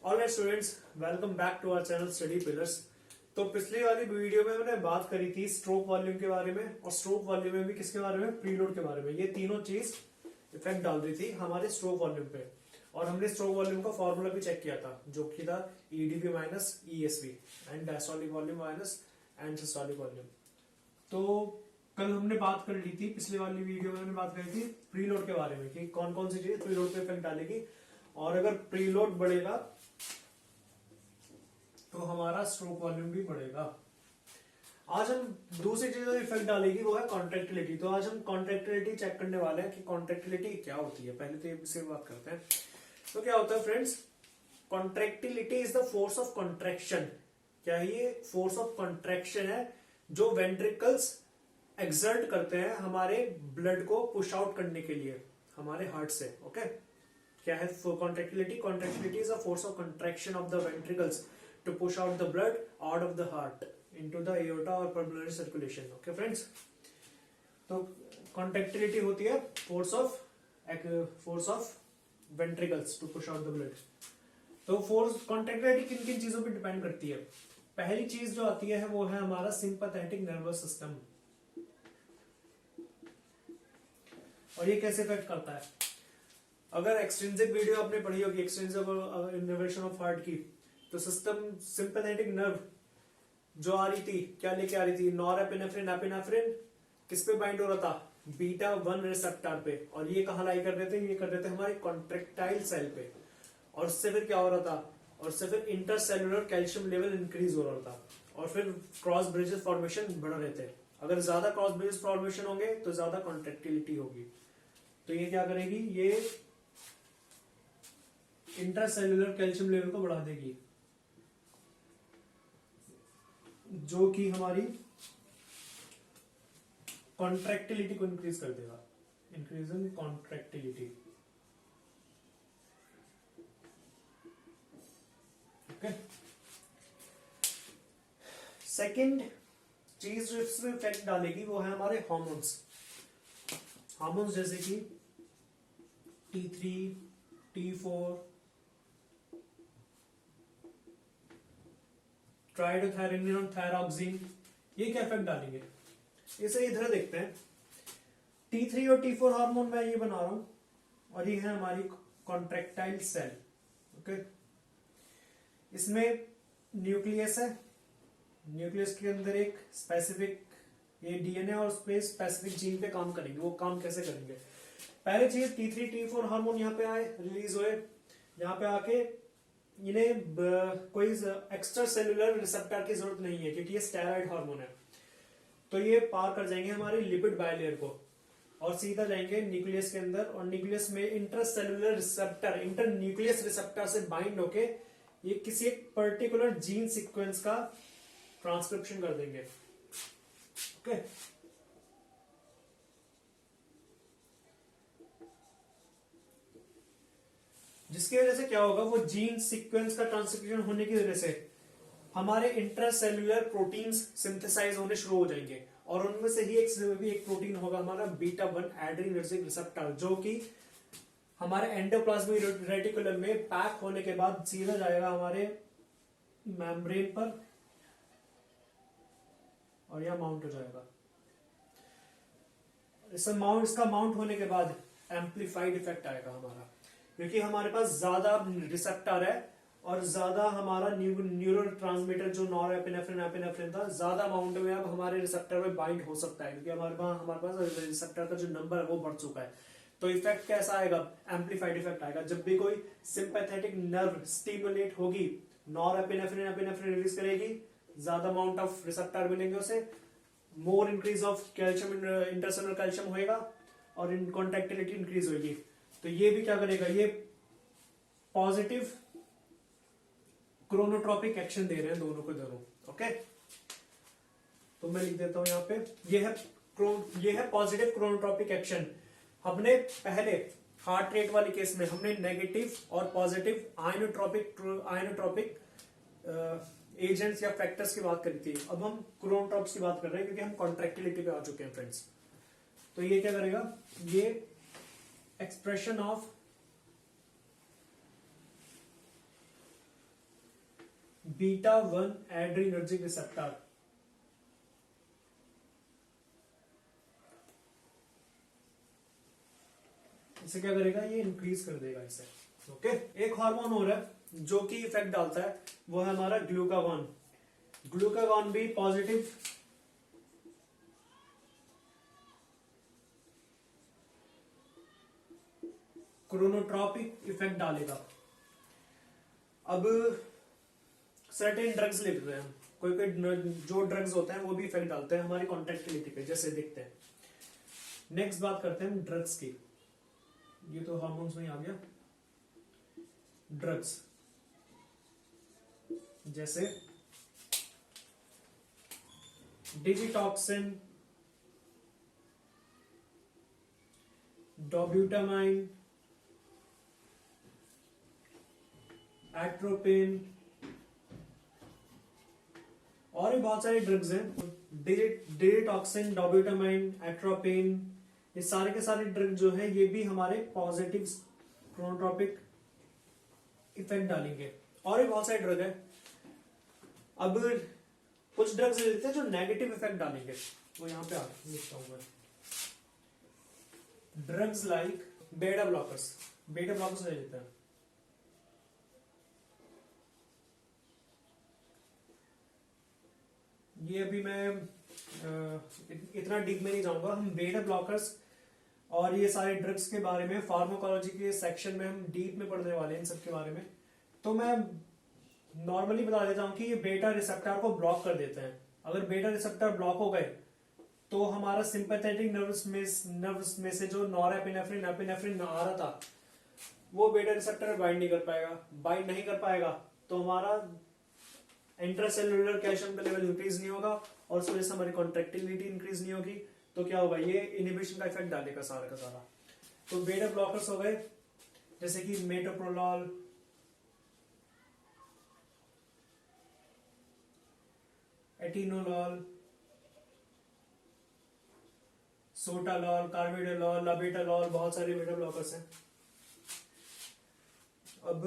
Alright students, welcome back to our channel Study Pillars. तो पिछली वाली वीडियो में मैंने बात करी थी स्ट्रोक वॉल्यूम के बारे में, और स्ट्रोक वॉल्यूम में भी किसके बारे में, प्रीलोड के बारे में। ये तीनों चीज इफेक्ट डाल रही थी हमारे स्ट्रोक वॉल्यूम पे, और हमने स्ट्रोक वॉल्यूम का फॉर्मूला भी चेक किया था, जो कि था EDV minus ESV and diastolic volume minus and systolic volume. तो कल हमने बात कर ली थी, पिछली वाली वीडियो में हमने बात करी थी प्रीलोड के बारे में कि कौन कौन सी चीजें प्रीलोड पे इफेक्ट डालेगी, और अगर प्रीलोड बढ़ेगा तो हमारा स्ट्रोक वॉल्यूम भी बढ़ेगा। आज हम दूसरी चीज जो इफेक्ट डालेगी वो है कॉन्ट्रैक्टिलिटी। तो आज हम कॉन्ट्रैक्टिलिटी चेक करने वाले हैं कि कॉन्ट्रैक्टिलिटी क्या होती है। पहले तो इससे बात करते हैं। तो क्या होता है friends, contractility is the force of contraction. क्या ये फोर्स ऑफ कॉन्ट्रैक्शन है जो वेंट्रिकल्स एक्सर्ट करते हैं हमारे ब्लड को पुश आउट करने के लिए हमारे हार्ट से। ओके, क्या है contractility? Contractility is a force of contraction of the ventricles to push out the blood out of the heart into the aorta or pulmonary circulation. Okay friends, तो contractility होती है force of ventricles to push out the blood. तो force contractility किन किन चीजों पे depend करती है? पहली चीज जो आती है वो है हमारा सिंपैथेटिक नर्वस सिस्टम। और ये कैसे इफेक्ट करता है? अगर एक्सट्रिंसिक वीडियो आपने पढ़ी होगी, एक्सट्रिंसिक इनर्वेशन ऑफ हार्ट की, तो सिस्टम सिंपैथेटिक नर्व जो आ रही थी, क्या लेके आ रही थी? नॉरएपिनेफ्रिन, एपिनेफ्रिन किस पे बाइंड हो रहा था? बीटा 1 रिसेप्टर पे। और ये कहाँ लाई कर रहे थे? ये कर रहे थे हमारे कॉन्ट्रैक्टाइल सेल पे। और उससे फिर क्या हो रहा था? और उससे फिर इंटरसेलुलर कैल्शियम लेवल इंक्रीज हो रहा था, और फिर क्रॉस ब्रिजेस फॉर्मेशन बढ़ रहे थे। अगर ज्यादा क्रॉस ब्रिजेस फॉर्मेशन होंगे तो ज्यादा कॉन्ट्रैक्टिलिटी होगी। तो ये क्या करेगी? ये इंटरसेलुलर कैल्शियम लेवल को बढ़ा देगी, जो कि हमारी कॉन्ट्रैक्टिलिटी को इंक्रीज कर देगा। Increase in contractility. Okay, second चीज जो इसमें इफेक्ट डालेगी वो है हमारे हार्मोन्स। हार्मोन्स जैसे कि T3, T4, ट्राइडोथायरोनिन, थायरॉक्सिन, ये क्या इफेक्ट डालेंगे? इसे इधर देखते हैं। T3 और T4 हार्मोन मैं ये बना रहा हूं, और ये है हमारी कॉन्ट्रैक्टाइल सेल। ओके, इसमें न्यूक्लियस है, न्यूक्लियस के अंदर एक स्पेसिफिक ये डीएनए और उस पे स्पेसिफिक जीन पे काम करेंगे। वो काम कैसे करेंगे? पहली चीज, T3 T4 हार्मोन यहाँ पे आए, रिलीज हुए, यहाँ पे आके इन्हें कोई एक्स्ट्रा सेलुलर रिसेप्टर की जरूरत नहीं है, क्योंकि ये स्टेरॉइड हार्मोन है। तो ये पार कर जाएंगे हमारी लिपिड बायलेयर को और सीधा जाएंगे न्यूक्लियस के अंदर, और न्यूक्लियस में intercellular receptor, inter nucleus receptor से बाइंड होके ये किसी एक पर्टिकुलर जीन सीक्वेंस का ट्रांसक्रिप्शन कर देंगे। ओके, जिसकी वजह से क्या होगा? वो जीन सीक्वेंस का ट्रांसक्रिप्शन होने की वजह से हमारे इंट्रासेल्युलर प्रोटीन्स सिंथेसाइज होने शुरू हो जाएंगे, और उनमें से ही एक प्रोटीन होगा हमारा बीटा 1 एड्रेनर्जिक रिसेप्टर, जो कि हमारे एंडोप्लाज्मिक रेटिकुलम में पैक होने के बाद सीधा जाएगा हमारे मेम्ब्रेन पर, और यह माउंट हो जाएगा। इसका माउंट होने के बाद एम्पलीफाइड इफेक्ट आएगा हमारा, क्योंकि हमारे पास ज्यादा रिसेप्टर है और ज्यादा हमारा न्यूरो ट्रांसमीटर जो नॉरएपिनेफ्रिन, एपिनेफ्रिन था, ज्यादा अमाउंट में अब हमारे रिसेप्टर में बाइंड हो सकता है, क्योंकि हमारे पास रिसेप्टर का जो नंबर है वो बढ़ चुका है। तो इफेक्ट कैसा आएगा? एम्पलीफाइड इफेक्ट आएगा। जब भी कोई सिंपैथेटिक नर्व स्टिमुलेट होगी, नॉरएपिनेफ्रिन, एपिनेफ्रिन रिलीज करेगी, ज्यादा अमाउंट ऑफ रिसेप्टर मिलेंगे उसे, मोर increase of calcium, intercellular calcium होएगा, और इन कॉन्ट्रैक्टिलिटी इंक्रीज होगी। तो ये भी क्या करेगा? ये पॉजिटिव क्रोनोट्रॉपिक एक्शन दे रहे हैं दोनों को दोनों। ओके, तो मैं लिख देता हूं यहाँ पे, ये है पॉजिटिव क्रोनोट्रॉपिक एक्शन। हमने पहले हार्ट रेट वाले केस में हमने नेगेटिव और पॉजिटिव आयनोट्रॉपिक एजेंट्स या फैक्टर्स की बात करी थी। अब हम क्रोनोट्रॉप्स की बात कर रहे हैं, क्योंकि हम कॉन्ट्रैक्टिलिटी पे आ चुके हैं फ्रेंड्स। तो ये क्या करेगा? ये expression of beta 1 adrenergic receptor, इसे क्या करेगा, ये इंक्रीज कर देगा इसे। ओके, एक हार्मोन हो रहा है जो कि इफेक्ट डालता है, वो है हमारा ग्लूकागॉन। ग्लूकागॉन भी पॉजिटिव क्रोनोट्रॉपिक इफेक्ट डालेगा। अब सर्टेन ड्रग्स लेते हैं, कोई कोई जो ड्रग्स होते हैं वो भी इफेक्ट डालते हैं हमारी कॉन्ट्रैक्टिलिटी पे, जैसे देखते हैं। नेक्स्ट बात करते हैं ड्रग्स की। ये तो हार्मोन्स में ही आ गया। ड्रग्स जैसे डिजिटॉक्सिन, डोब्यूटामाइन, एट्रोपिन, और भी बहुत सारे ड्रग्स हैं। डिजिटॉक्सिन, डोब्यूटामाइन, एट्रोपिन, ये सारे के सारे ड्रग जो है ये भी हमारे पॉजिटिव क्रोनोट्रॉपिक इफेक्ट डालेंगे। और भी बहुत सारे ड्रग है। अब कुछ ड्रग्स लेते हैं जो नेगेटिव इफेक्ट डालेंगे, वो यहां पे आके लिखता हूं मैं। ड्रग्स लाइक बेटा ब्लॉकर्स, बेटा ब्लॉकर्स ले लेते हैं। ये अभी मैं इतना डीप में नहीं जाऊंगा। हम बेटा ब्लॉकर्स और ये सारे ड्रग्स के बारे में फार्माकोलॉजी के सेक्शन में हम डीप में पढ़ने वाले हैं इन सब के बारे में। तो मैं नॉर्मली बता देता हूं कि ये बेटा रिसेप्टर को ब्लॉक कर देते हैं। अगर बेटा रिसेप्टर ब्लॉक हो गए तो हमारा सिंपैथेटिक नर्व्स में से जो नॉरएपिनेफ्रिन एपिनेफ्रिन आ रहा था वो बेटा रिसेप्टर बाइंड नहीं कर पाएगा। बाइंड नहीं कर पाएगा तो हमारा इंट्रासेल्युलर कैल्शियम का लेवल इंक्रीज नहीं होगा और उस वजह से हमारी कॉन्ट्रैक्टिलिटी इंक्रीज नहीं होगी। तो क्या होगा, ये इनहिबिशन का इफेक्ट डालेगा सारा का सारा। तो बेटा ब्लॉकर्स हो गए जैसे कि मेटोप्रोलॉल, एटिनोलॉल, सोटालॉल, कार्बिडोलॉल, लाबेटालॉल, बहुत सारे बेटा ब्लॉकर्स हैं। अब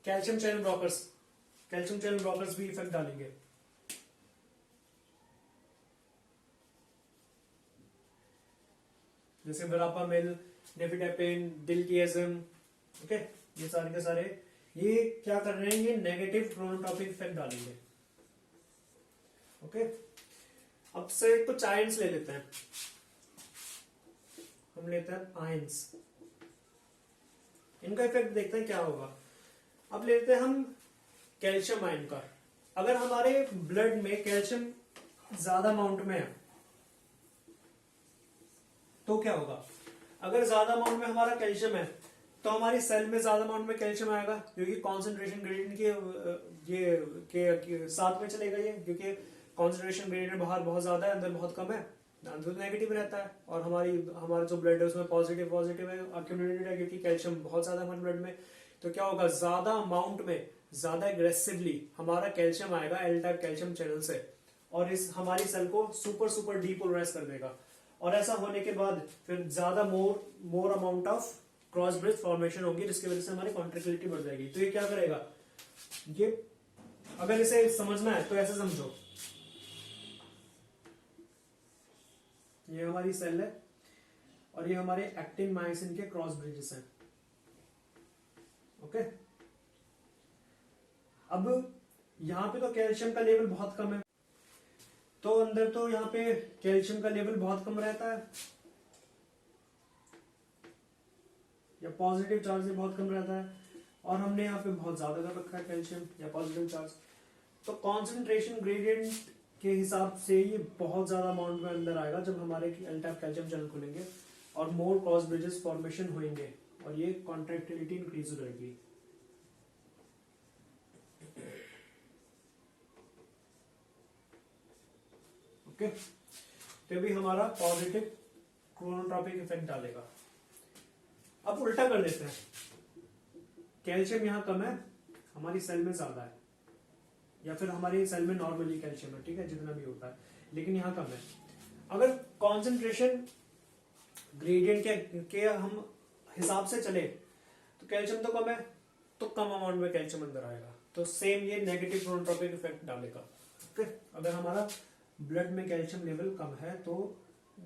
calcium channel blockers, calcium channel blockers भी इफेक्ट डालेंगे। जैसे वेरापामिल, नेफिडेपिन, दिल्टिएज़म, ओके, ये सारे के सारे ये क्या कर रहे हैं, ये नेगेटिव क्रोनोट्रॉपिक इफेक्ट डालेंगे। ओके, अब से कुछ आयंस ले लेते हैं। हम लेते हैं आयंस, इनका इफेक्ट देखते हैं क्या होगा। अब लेते हैं हम कैल्शियम आयन का। अगर हमारे ब्लड में कैल्शियम ज्यादा अमाउंट में है तो क्या होगा, अगर ज्यादा अमाउंट में हमारा कैल्शियम है तो हमारी सेल में ज्यादा अमाउंट में कैल्शियम आएगा, क्योंकि कॉन्सेंट्रेशन ग्रेडियंट के साथ में चलेगा ये, क्योंकि कॉन्सेंट्रेशन ग्रेडियंट बाहर बहुत ज्यादा है, अंदर बहुत कम है, अंदर नेगेटिव रहता है। और हमारा जो ब्लड है उसमें पॉजिटिव है, अक्यूमुलेटेड है, क्योंकि कैल्शियम बहुत ज्यादा हमारे ब्लड में। तो क्या होगा, ज्यादा अमाउंट में ज्यादा एग्रेसिवली हमारा कैल्शियम आएगा एल टाइप कैल्शियम चैनल से, और इस हमारी सेल को सुपर डीपोलराइज कर देगा। और ऐसा होने के बाद फिर ज्यादा more amount of cross bridge formation होगी, जिसकी वजह से हमारी कॉन्ट्रैक्टिलिटी बढ़ जाएगी। तो ये क्या करेगा, ये अगर इसे समझना है तो ऐसे समझो, ये हमारी सेल है और ये हमारे एक्टिन मायोसिन के क्रॉस ब्रिजेस हैं। ओके, अब यहां पे तो कैल्शियम का लेवल बहुत कम है, तो अंदर तो यहाँ पे कैल्शियम का लेवल बहुत कम रहता है, या पॉजिटिव चार्ज भी बहुत कम रहता है, और हमने यहाँ पे बहुत ज्यादा कर रखा है कैल्शियम या पॉजिटिव चार्ज। तो कॉन्सेंट्रेशन ग्रेडियंट के हिसाब से ये बहुत ज्यादा अमाउंट में अंदर आएगा जब हमारे एल टाइप कैल्शियम चैनल खुलेंगे और मोर क्रॉस ब्रिजेस फॉर्मेशन होंगे और ये कॉन्ट्रैक्टिलिटी इंक्रीज हो जाएगी। ओके, तो भी हमारा पॉजिटिव क्रोनोट्रॉपिक इफेक्ट डालेगा। अब उल्टा कर देते हैं, कैल्शियम यहां कम है, हमारी सेल में ज्यादा है, या फिर हमारी सेल में नॉर्मली कैल्शियम है, ठीक है, जितना भी होता है, लेकिन यहां कम है। अगर कॉन्सेंट्रेशन ग्रेडियंट के हम हिसाब से चले तो कैल्शियम तो कम है, तो कम अमाउंट में कैल्शियम अंदर आएगा। तो सेम ये नेगेटिव क्रोनोट्रॉपिक इफेक्ट डालेगा। ओके, अगर हमारा ब्लड में कैल्शियम लेवल कम है तो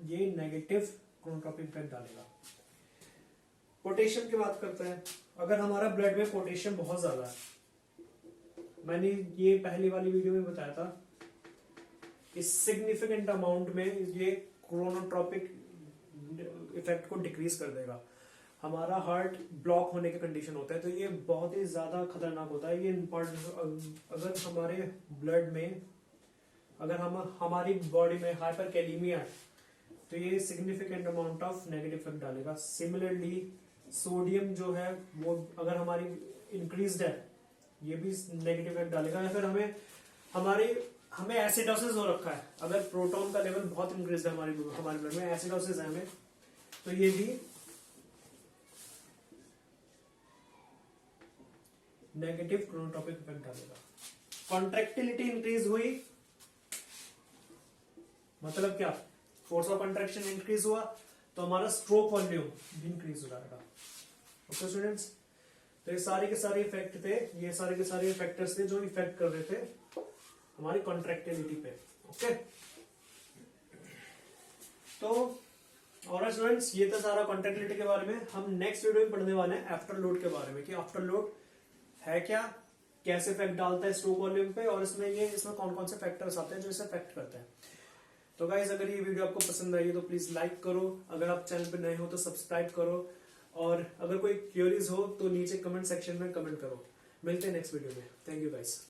ये नेगेटिव क्रोनोट्रॉपिक इफेक्ट डालेगा। पोटेशियम की बात करते हैं। अगर हमारा ब्लड में पोटेशियम बहुत ज्यादा है, मैंने ये पहली वाली वीडियो में बताया था, इस सिग्निफिकेंट अमाउंट में ये क्रोनोट्रॉपिक इफेक्ट को डिक्रीज कर देगा। हमारा हार्ट ब्लॉक होने के कंडीशन होता है, तो ये बहुत ही ज्यादा खतरनाक होता है। ये अगर हमारे ब्लड में, अगर हमारी बॉडी में हाइपरकैलेमिया है तो ये significant amount of negative effect डालेगा। सिमिलरली सोडियम जो है वो अगर हमारी इंक्रीज्ड है, ये भी नेगेटिव इफेक्ट डालेगा। या फिर हमें एसिडोसिस हो रखा है, अगर प्रोटॉन का लेवल बहुत इंक्रीज है हमारे ब्लड में, एसिडोसिस है हमें, तो ये भी नेगेटिव क्रोनोट्रॉपिक इफेक्ट डालेगा। कॉन्ट्रैक्टिलिटी इंक्रीज हुई मतलब क्या, फोर्स ऑफ कंट्रैक्शन इंक्रीज हुआ तो हमारा स्ट्रोक वॉल्यूम भी इंक्रीज हो जाएगा। ओके स्टूडेंट्स, तो ये सारे के सारे इफेक्ट थे, ये सारे के सारे फैक्टर्स थे जो इफेक्ट कर रहे थे हमारी कॉन्ट्रैक्टिलिटी पे। ओके, तो और स्टूडेंट्स ये था सारा कॉन्ट्रैक्टिलिटी के बारे में। हम नेक्स्ट वीडियो में पढ़ने वाले हैं आफ्टर लोड के बारे में, कि आफ्टर लोड है क्या, कैसे इफेक्ट डालता है स्ट्रोक वॉल्यूम पे, और इसमें कौन कौन से फैक्टर्स आते हैं जो इसे इफेक्ट करते हैं। तो गाइस, अगर ये वीडियो आपको पसंद आई है तो प्लीज लाइक करो, अगर आप चैनल पे नए हो तो सब्सक्राइब करो, और अगर कोई क्वेरीज हो तो नीचे कमेंट सेक्शन में कमेंट करो। मिलते हैं नेक्स्ट वीडियो में। Thank you guys.